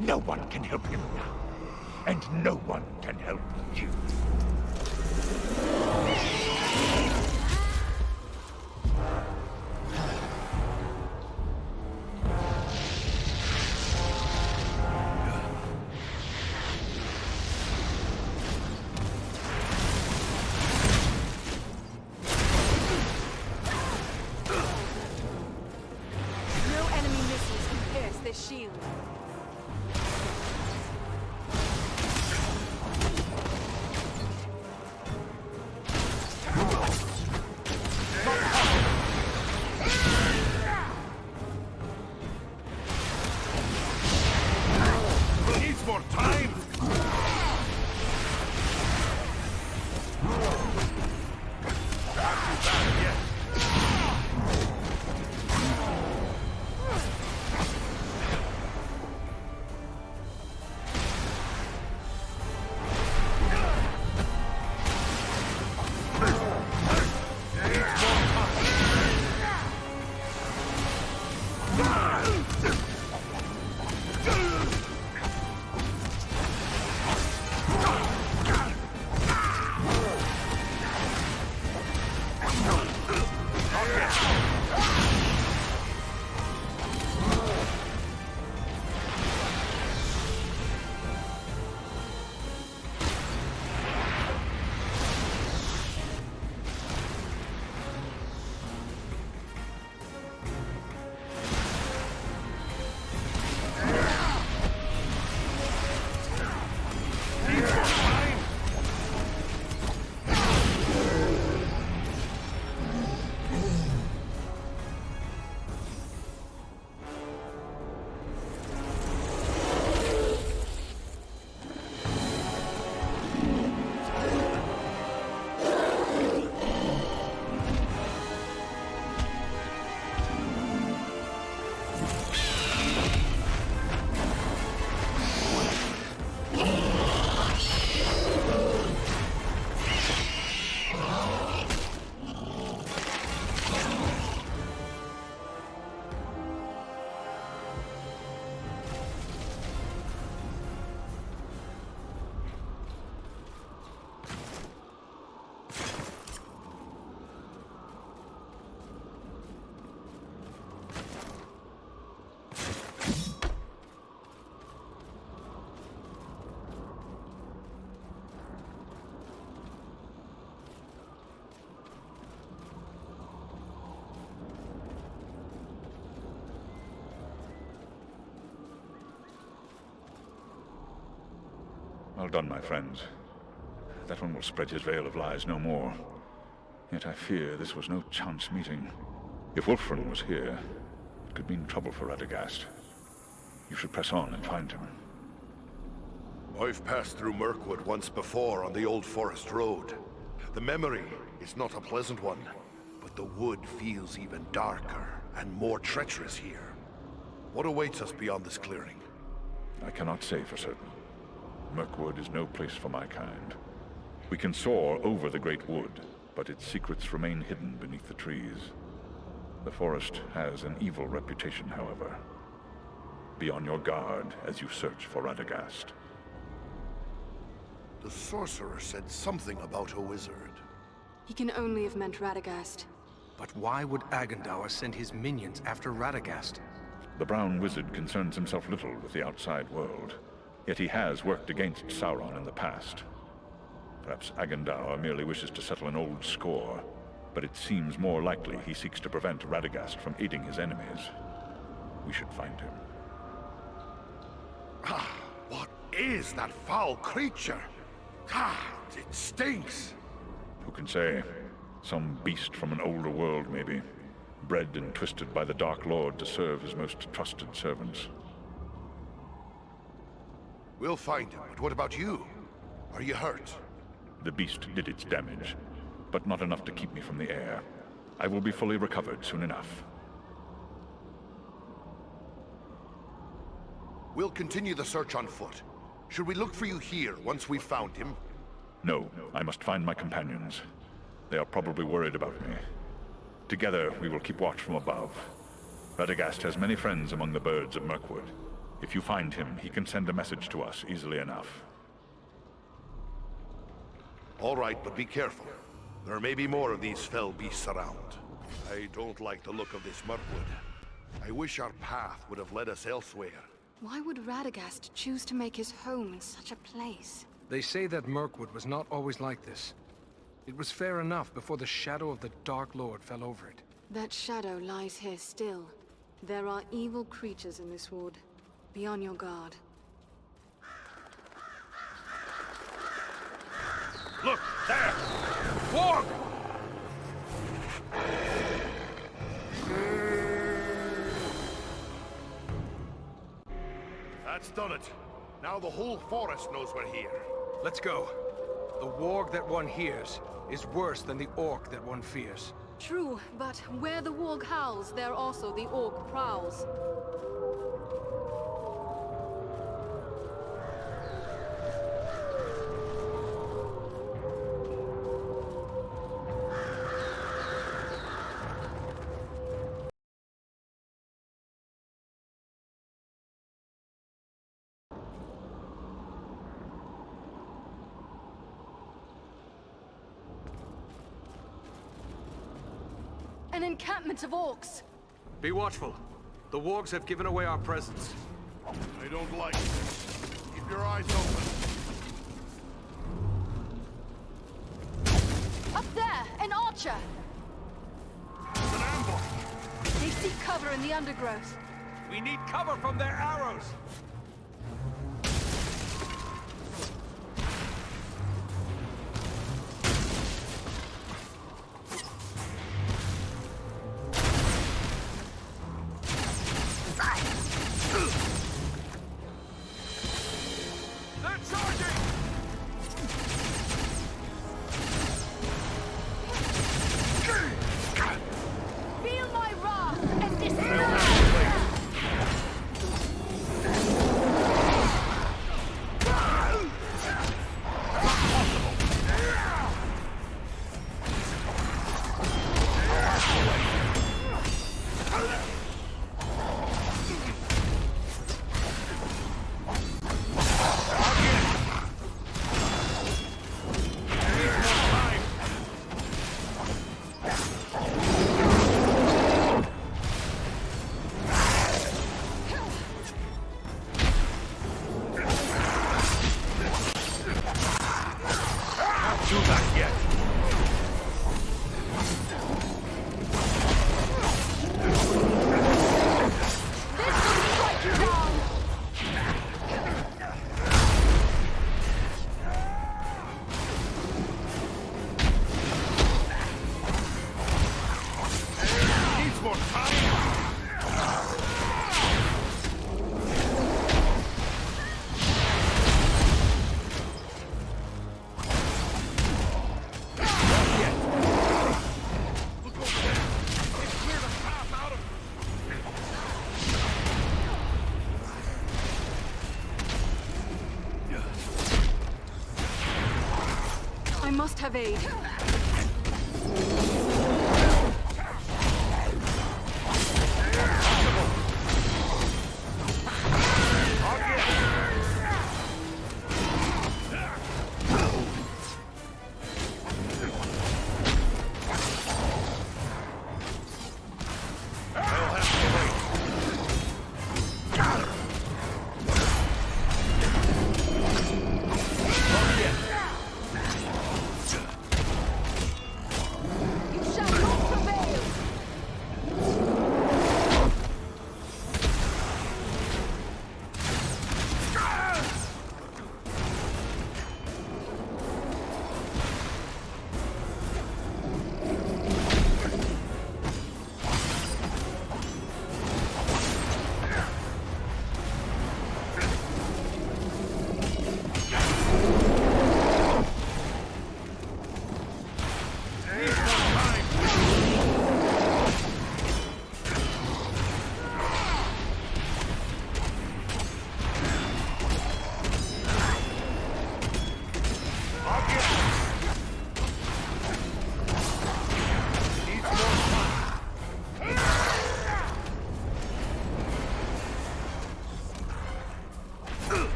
No one can help him now. And no one can help you. No enemy missiles can pierce this shield. Needs more time! Well done, my friends. That one will spread his veil of lies no more. Yet I fear this was no chance meeting. If Wulfrun was here, it could mean trouble for Radagast. You should press on and find him. I've passed through Mirkwood once before on the Old Forest Road. The memory is not a pleasant one, but the wood feels even darker and more treacherous here. What awaits us beyond this clearing? I cannot say for certain. Mirkwood is no place for my kind. We can soar over the Great Wood, but its secrets remain hidden beneath the trees. The forest has an evil reputation, however. Be on your guard as you search for Radagast. The sorcerer said something about a wizard. He can only have meant Radagast. But why would Agandaur send his minions after Radagast? The Brown Wizard concerns himself little with the outside world, yet he has worked against Sauron in the past. Perhaps Agandaur merely wishes to settle an old score, but it seems more likely he seeks to prevent Radagast from aiding his enemies. We should find him. Ah, what is that foul creature? Ah, it stinks! Who can say? Some beast from an older world, maybe. Bred and twisted by the Dark Lord to serve his most trusted servants. We'll find him, but what about you? Are you hurt? The beast did its damage, but not enough to keep me from the air. I will be fully recovered soon enough. We'll continue the search on foot. Should we look for you here once we've found him? No, I must find my companions. They are probably worried about me. Together, we will keep watch from above. Radagast has many friends among the birds of Mirkwood. If you find him, he can send a message to us easily enough. All right, but be careful. There may be more of these fell beasts around. I don't like the look of this Mirkwood. I wish our path would have led us elsewhere. Why would Radagast choose to make his home in such a place? They say that Mirkwood was not always like this. It was fair enough before the shadow of the Dark Lord fell over it. That shadow lies here still. There are evil creatures in this wood. Be on your guard. Look, there! Warg! That's done it. Now the whole forest knows we're here. Let's go. The warg that one hears is worse than the orc that one fears. True, but where the warg howls, there also the orc prowls. An encampment of orcs! Be watchful. The wargs have given away our presence. I don't like this. Keep your eyes open. Up there! An archer! It's an ambush! They seek cover in the undergrowth. We need cover from their arrows! Feel my wrath and despair! I must have aid.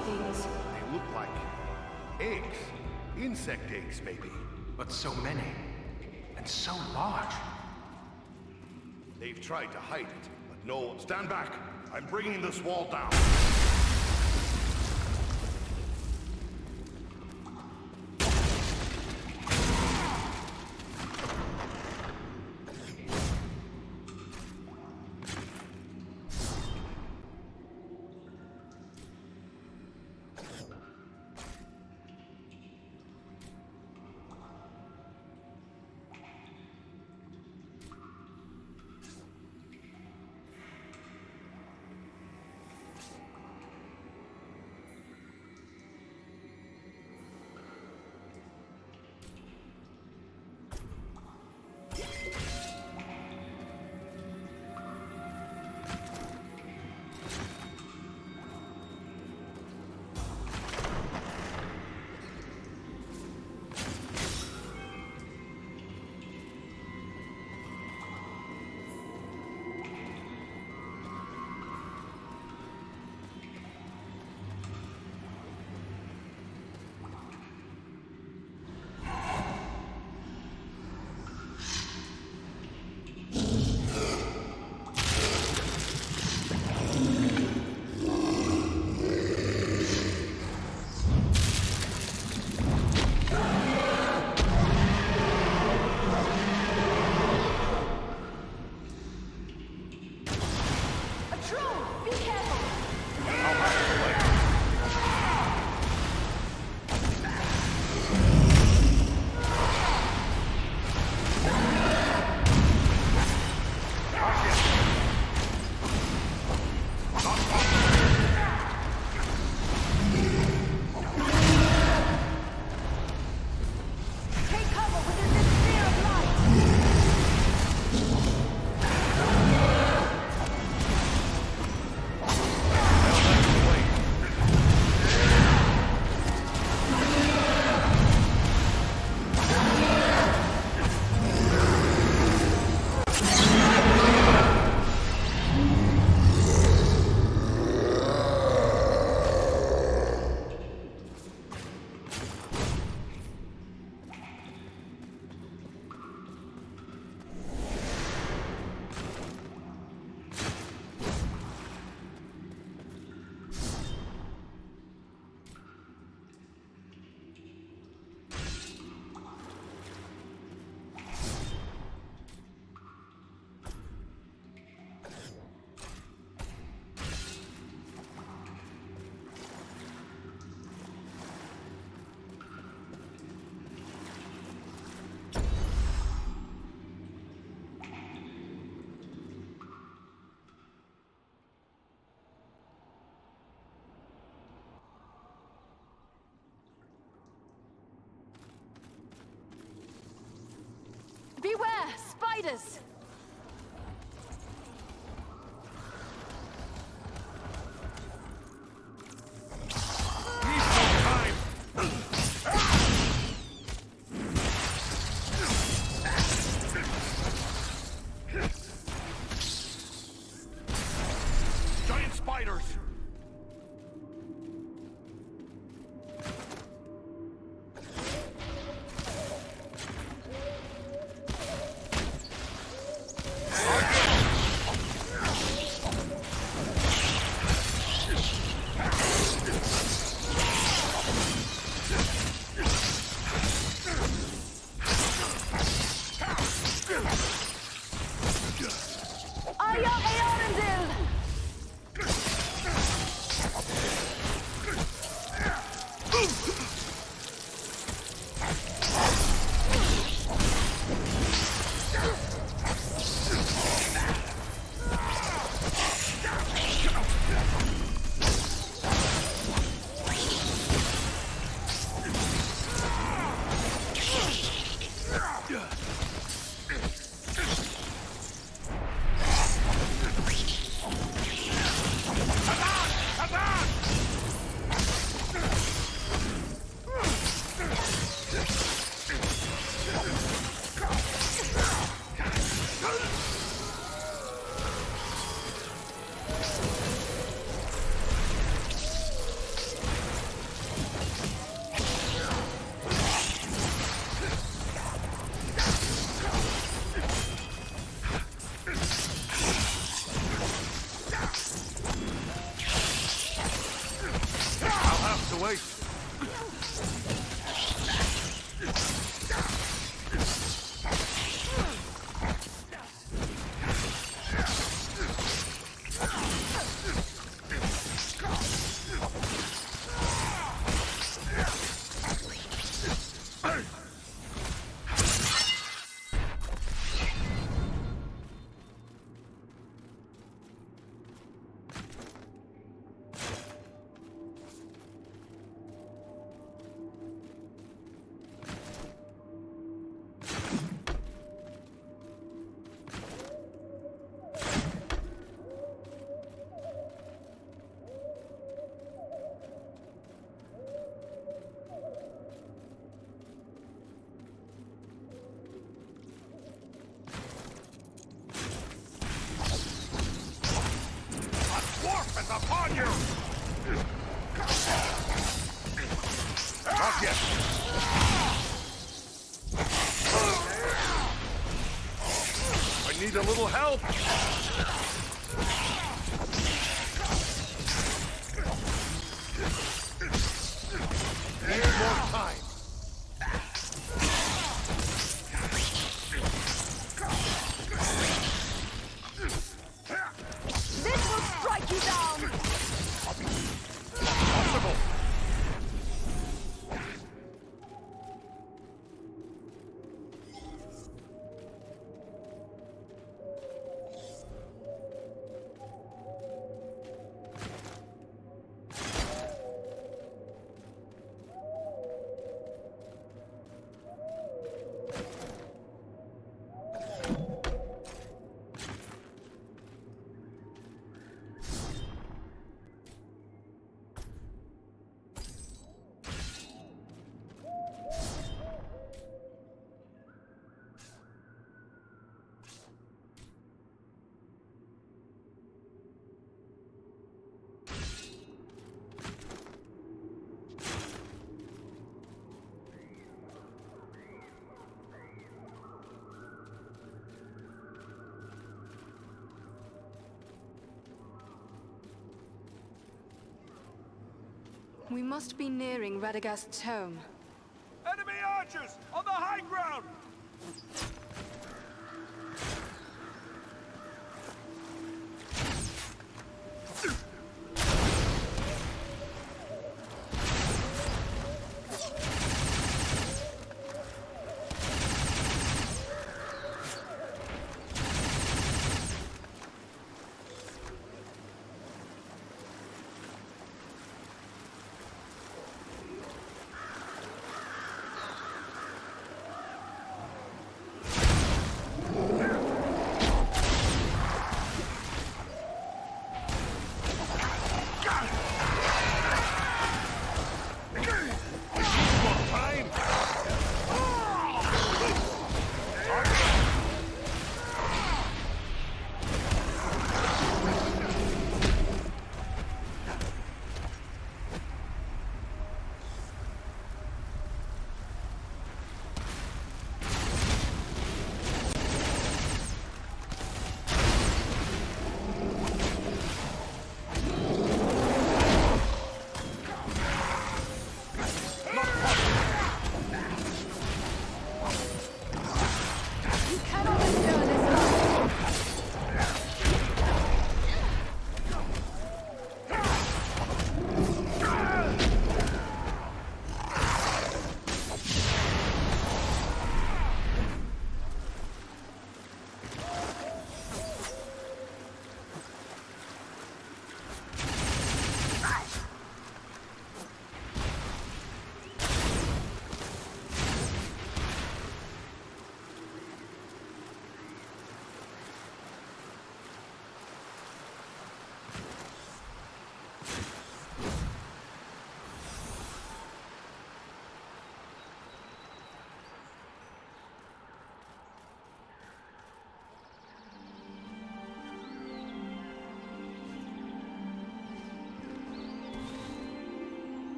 things? They look like eggs. Insect eggs, maybe. But so many. And so large. They've tried to hide it, but no. Stand back! I'm bringing this wall down. Beware! Spiders! Giant spiders! will wait. Dwarf is upon you! Not yet! I need a little help! Need more time. This will strike you down! Possible! We must be nearing Radagast's home. Enemy archers! On the high ground!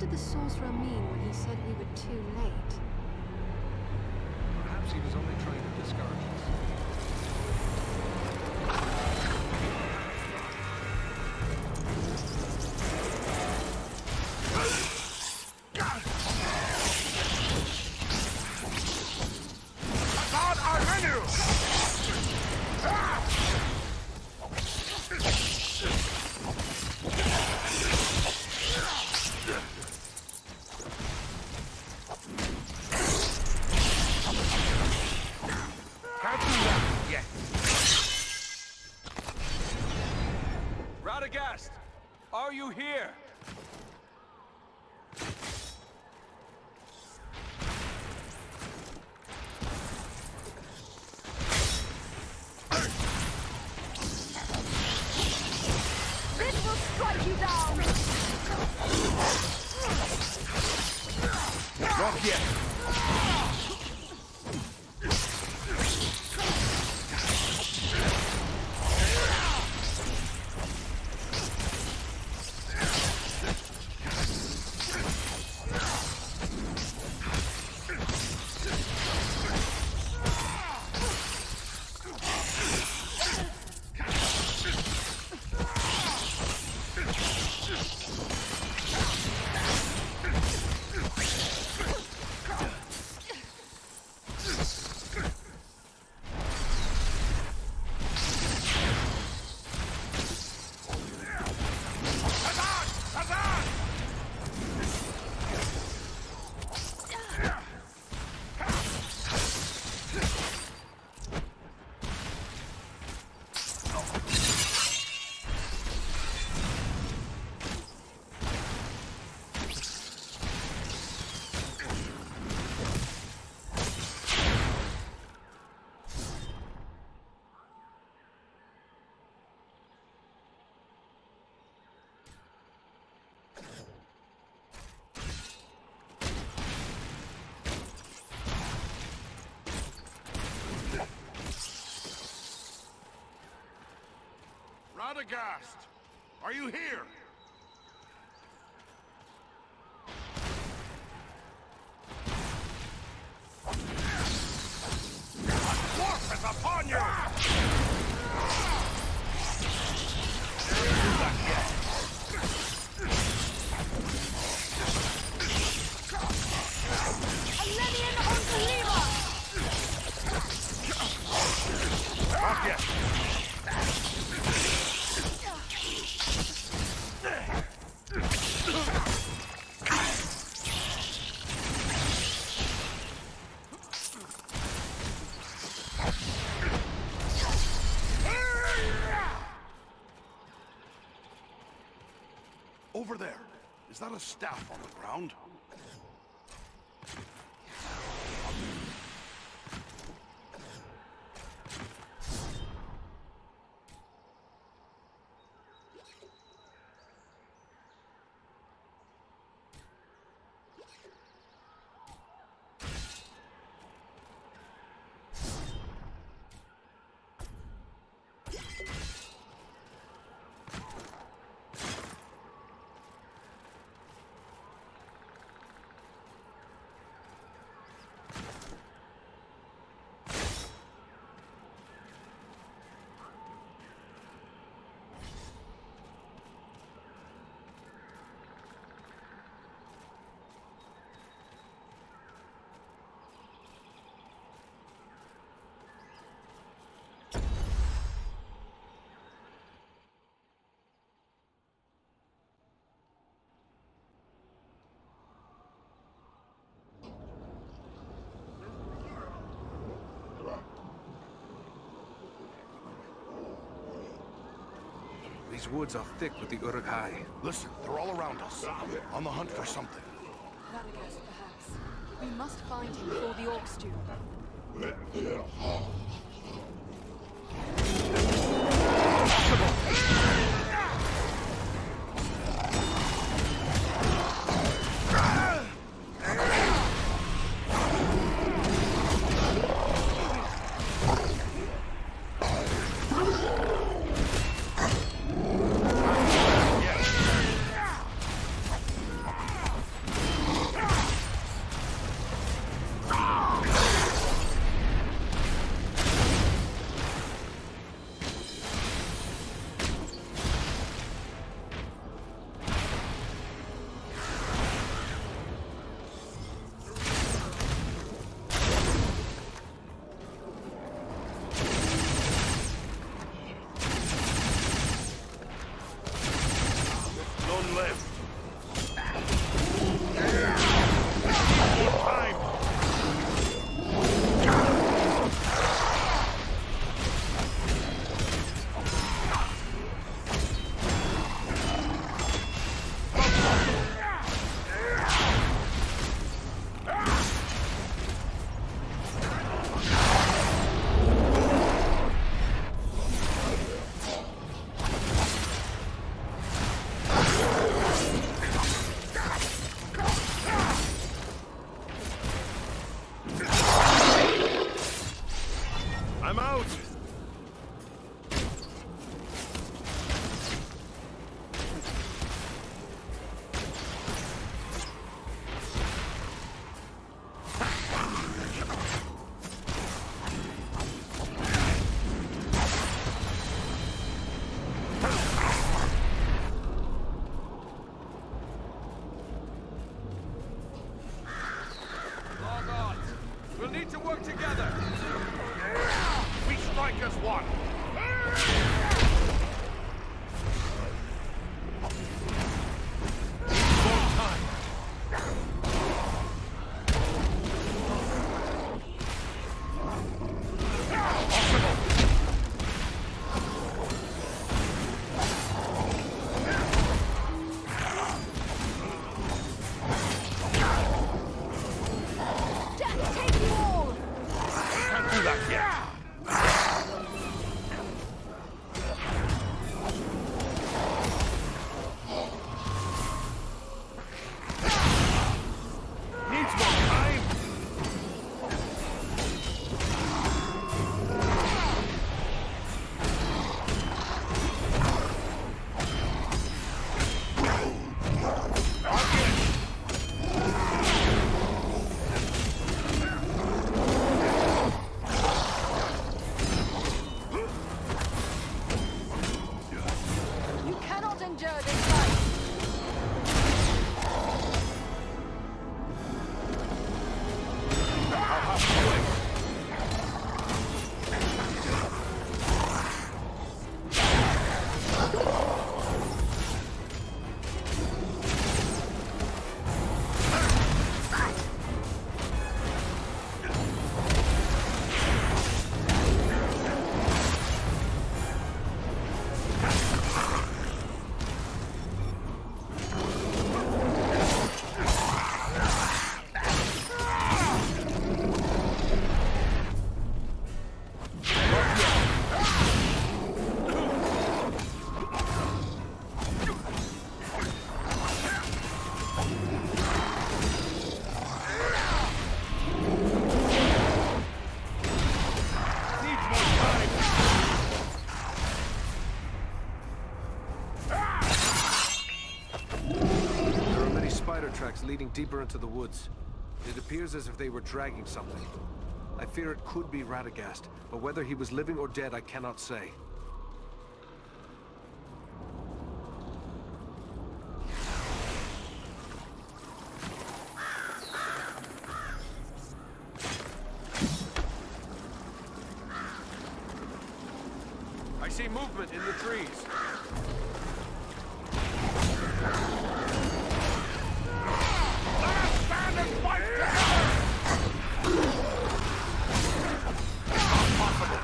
did the sorcerer mean when he said we were too late? Perhaps he was only trying to discourage us. Hazard our menu! Can't do that yet. Radagast, are you here? This will strike you down! Not yet. Radagast, are you here? A dwarf is upon you! Alenian on the lever! Not yet. Over there. Is that a staff on the ground? These woods are thick with the Uruk-hai. Listen, they're all around us. On the hunt for something. Radagast, perhaps. We must find him before the orcs do. tracks leading deeper into the woods. It appears as if they were dragging something. I fear it could be Radagast, but whether he was living or dead, I cannot say. I see movement in the trees. Let us stand and fight together! Impossible!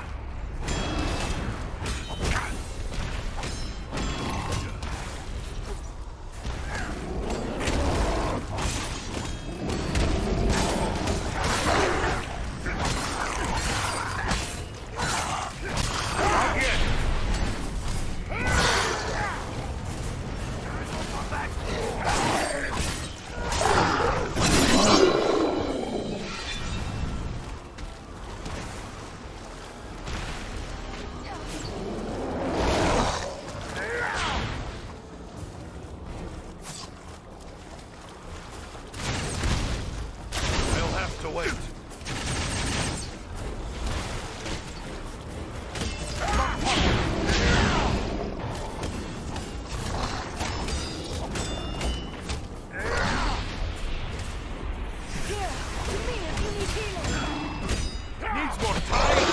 To wait. Here, to me if you need healing. Needs more time!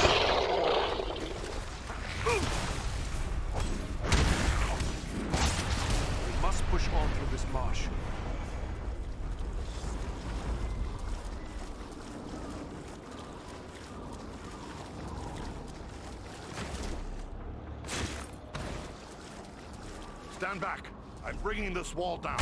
We must push on through this marsh. Stand back. I'm bringing this wall down.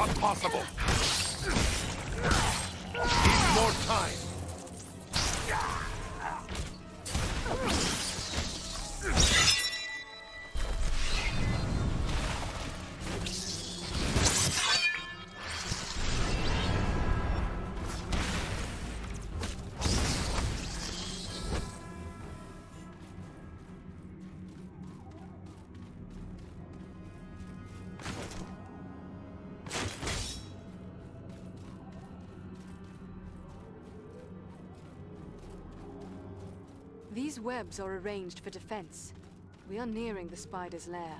Not possible. Need more time. These webs are arranged for defense. We are nearing the spider's lair.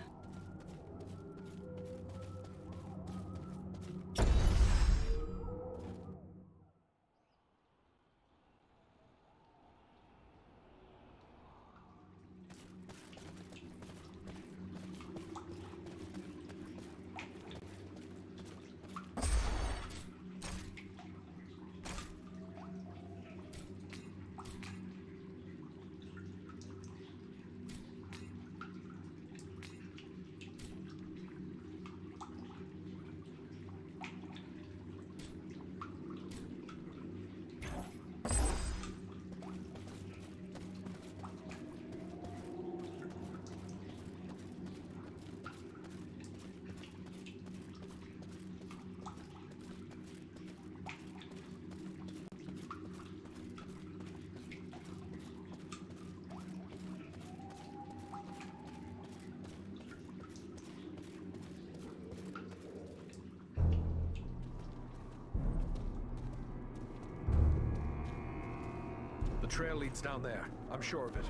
The trail leads down there. I'm sure of it.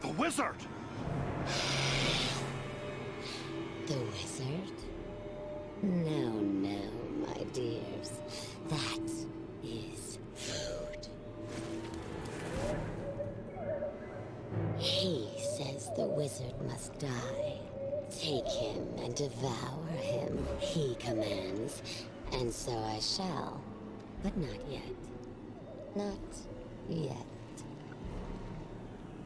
The wizard! The wizard? No, no, my dears. That is food. He says the wizard must die. Take him and devour him, he commands. And so I shall. But not yet. Not yet.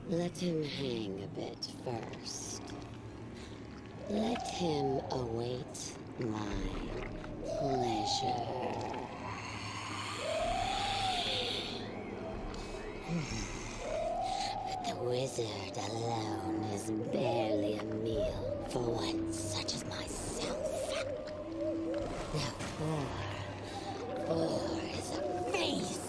Let him hang a bit first. Let him await my pleasure. But the wizard alone is barely a meal for one such as myself. Now four is a feast.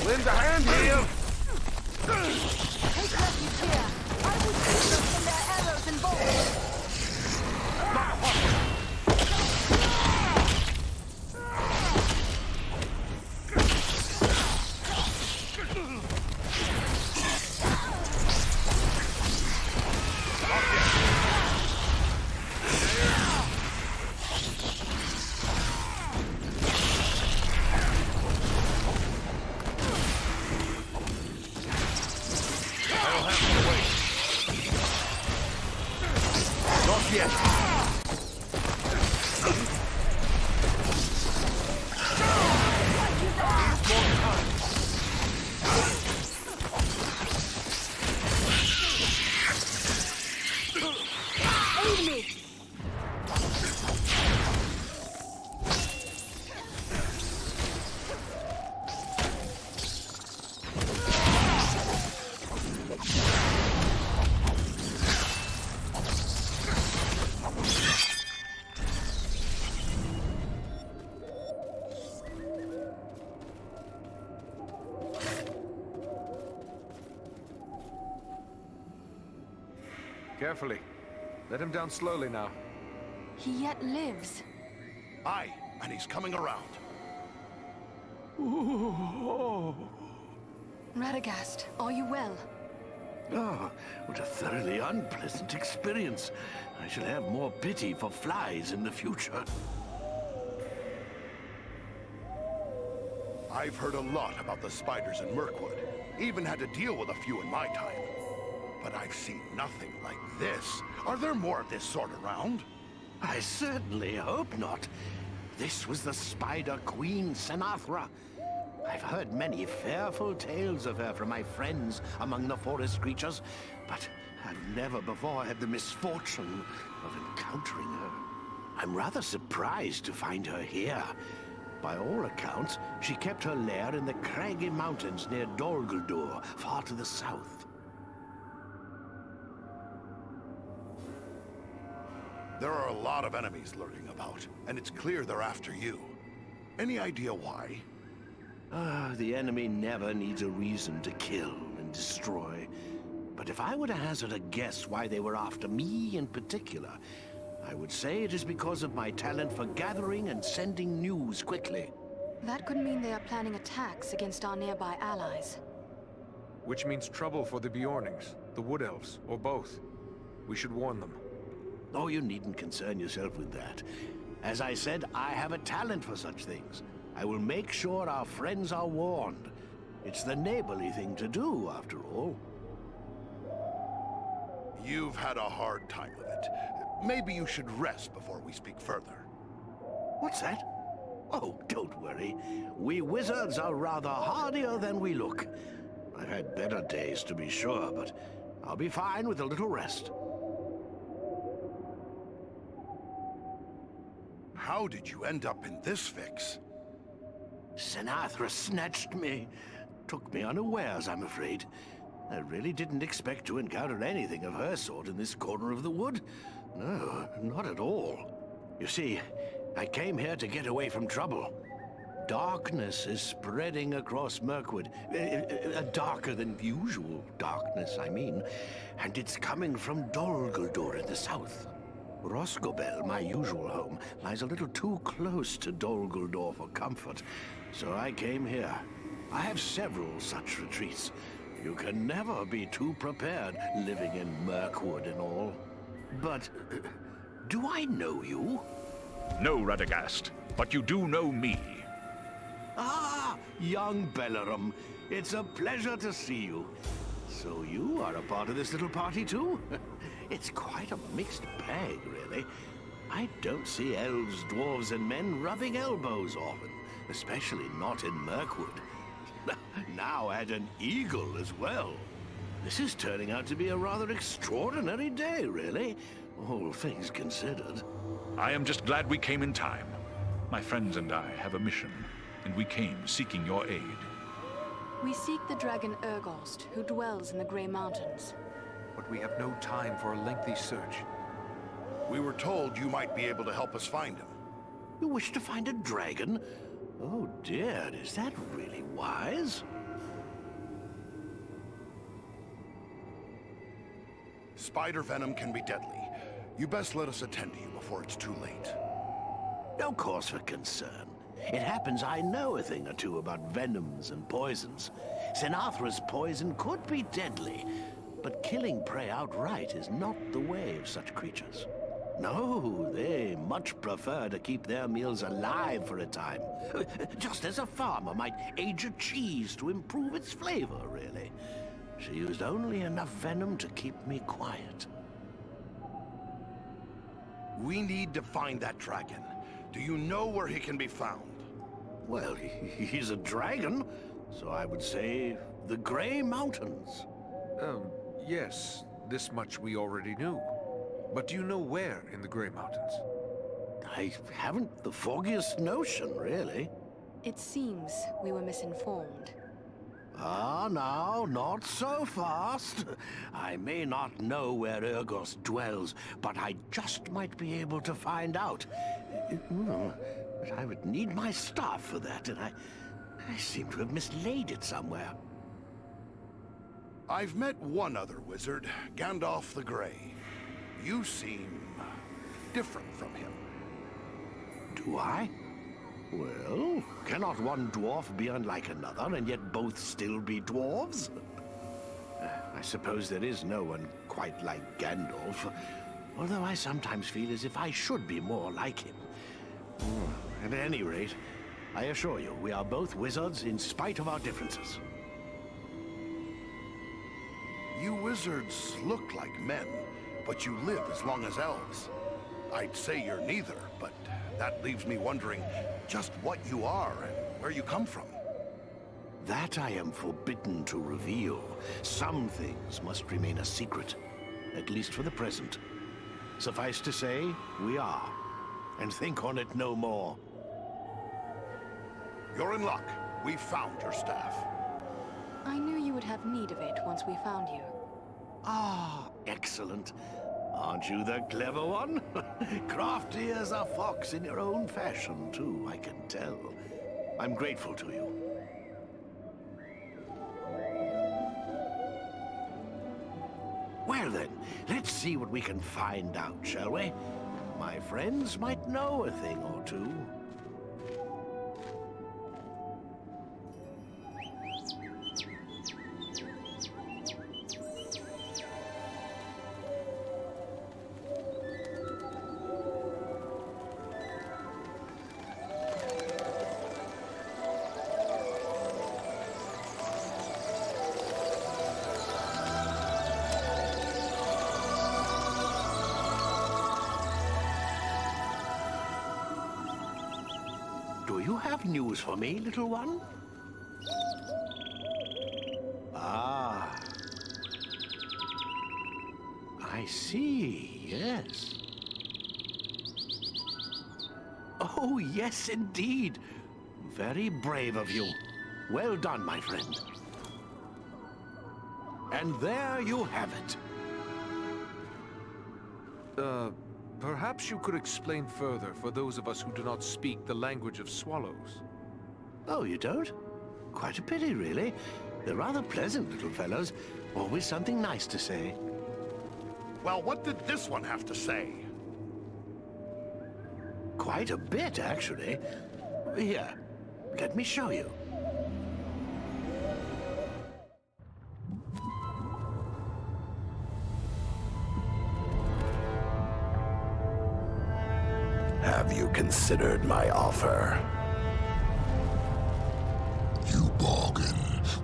Lend a hand here! Take refuge here. I will shoot them from their arrows and bolts. Carefully. Let him down slowly now. He yet lives. Aye, and he's coming around. Radagast, are you well? Oh, what a thoroughly unpleasant experience. I shall have more pity for flies in the future. I've heard a lot about the spiders in Mirkwood. Even had to deal with a few in my time. But I've seen nothing like this. Are there more of this sort around? I certainly hope not. This was the Spider Queen Senathra. I've heard many fearful tales of her from my friends among the forest creatures, but I've never before had the misfortune of encountering her. I'm rather surprised to find her here. By all accounts, she kept her lair in the craggy mountains near Dol Guldur, far to the south. There are a lot of enemies lurking about, and it's clear they're after you. Any idea why? The enemy never needs a reason to kill and destroy. But if I were to hazard a guess why they were after me in particular, I would say it is because of my talent for gathering and sending news quickly. That could mean they are planning attacks against our nearby allies. Which means trouble for the Bjornings, the Wood Elves, or both. We should warn them. Oh, you needn't concern yourself with that. As I said, I have a talent for such things. I will make sure our friends are warned. It's the neighborly thing to do, after all. You've had a hard time of it. Maybe you should rest before we speak further. What's that? Oh, don't worry. We wizards are rather hardier than we look. I've had better days, to be sure, but I'll be fine with a little rest. How did you end up in this fix? Senathra snatched me. Took me unawares, I'm afraid. I really didn't expect to encounter anything of her sort in this corner of the wood. No, not at all. You see, I came here to get away from trouble. Darkness is spreading across Mirkwood. A darker than usual darkness, I mean. And it's coming from Dol Guldur in the south. Rosgobel, my usual home, lies a little too close to Dol Guldur for comfort, so I came here. I have several such retreats. You can never be too prepared, living in Mirkwood and all. But, do I know you? No, Radagast, but you do know me. Ah, young Bellerum. It's a pleasure to see you. So you are a part of this little party too? It's quite a mixed bag, really. I don't see elves, dwarves, and men rubbing elbows often, especially not in Mirkwood. Now add an eagle as well. This is turning out to be a rather extraordinary day, really, all things considered. I am just glad we came in time. My friends and I have a mission, and we came seeking your aid. We seek the dragon Urgost, who dwells in the Grey Mountains. But we have no time for a lengthy search. We were told you might be able to help us find him. You wish to find a dragon? Oh dear, is that really wise? Spider venom can be deadly. You best let us attend to you before it's too late. No cause for concern. It happens I know a thing or two about venoms and poisons. Senathra's poison could be deadly, but killing prey outright is not the way of such creatures. No, they much prefer to keep their meals alive for a time. Just as a farmer might age a cheese to improve its flavor, really. She used only enough venom to keep me quiet. We need to find that dragon. Do you know where he can be found? Well, he's a dragon, so I would say the Grey Mountains. Yes, this much we already knew. But do you know where in the Grey Mountains? I haven't the foggiest notion, really. It seems we were misinformed. Ah, now, not so fast. I may not know where Urgost dwells, but I just might be able to find out. But I would need my staff for that, and I seem to have mislaid it somewhere. I've met one other wizard, Gandalf the Grey. You seem different from him. Do I? Well, cannot one dwarf be unlike another and yet both still be dwarves? I suppose there is no one quite like Gandalf, although I sometimes feel as if I should be more like him. At any rate, I assure you, we are both wizards in spite of our differences. You wizards look like men, but you live as long as elves. I'd say you're neither, but that leaves me wondering just what you are and where you come from. That I am forbidden to reveal. Some things must remain a secret, at least for the present. Suffice to say, we are, and think on it no more. You're in luck. We found your staff. I knew you would have need of it once we found you. Ah, excellent. Aren't you the clever one? Crafty as a fox in your own fashion, too, I can tell. I'm grateful to you. Well then, let's see what we can find out, shall we? My friends might know a thing or two. Do you have news for me, little one? Ah. I see, yes. Oh, yes, indeed. Very brave of you. Well done, my friend. And there you have it. Perhaps you could explain further for those of us who do not speak the language of swallows. Oh, you don't? Quite a pity, really. They're rather pleasant little fellows. Always something nice to say. Well, what did this one have to say? Quite a bit, actually. Here, let me show you. Have you considered my offer? You bargain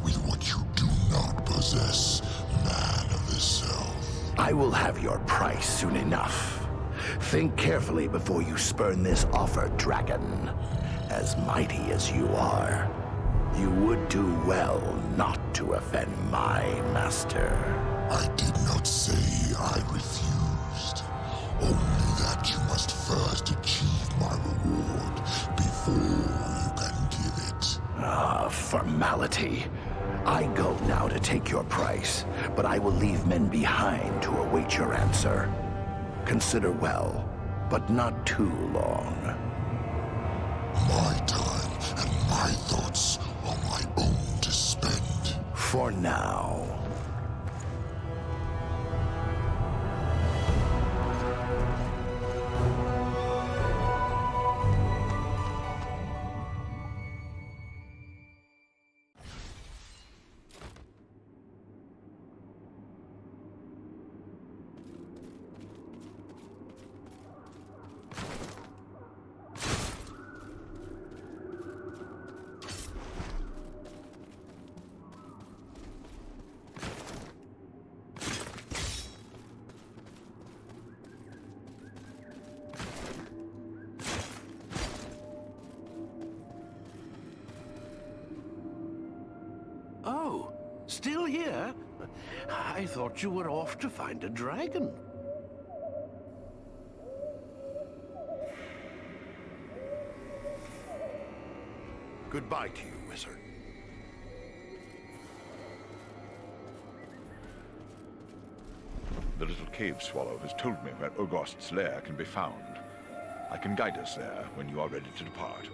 with what you do not possess, man of the South. I will have your price soon enough. Think carefully before you spurn this offer, dragon. As mighty as you are, you would do well not to offend my master. I did not say I refused. Only that you must first achieve my reward before you can give it. Ah, formality. I go now to take your price, but I will leave men behind to await your answer. Consider well, but not too long. My time and my thoughts are my own to spend. For now. Oh, still here? I thought you were off to find a dragon. Goodbye to you, wizard. The little cave swallow has told me where Ogost's lair can be found. I can guide us there when you are ready to depart.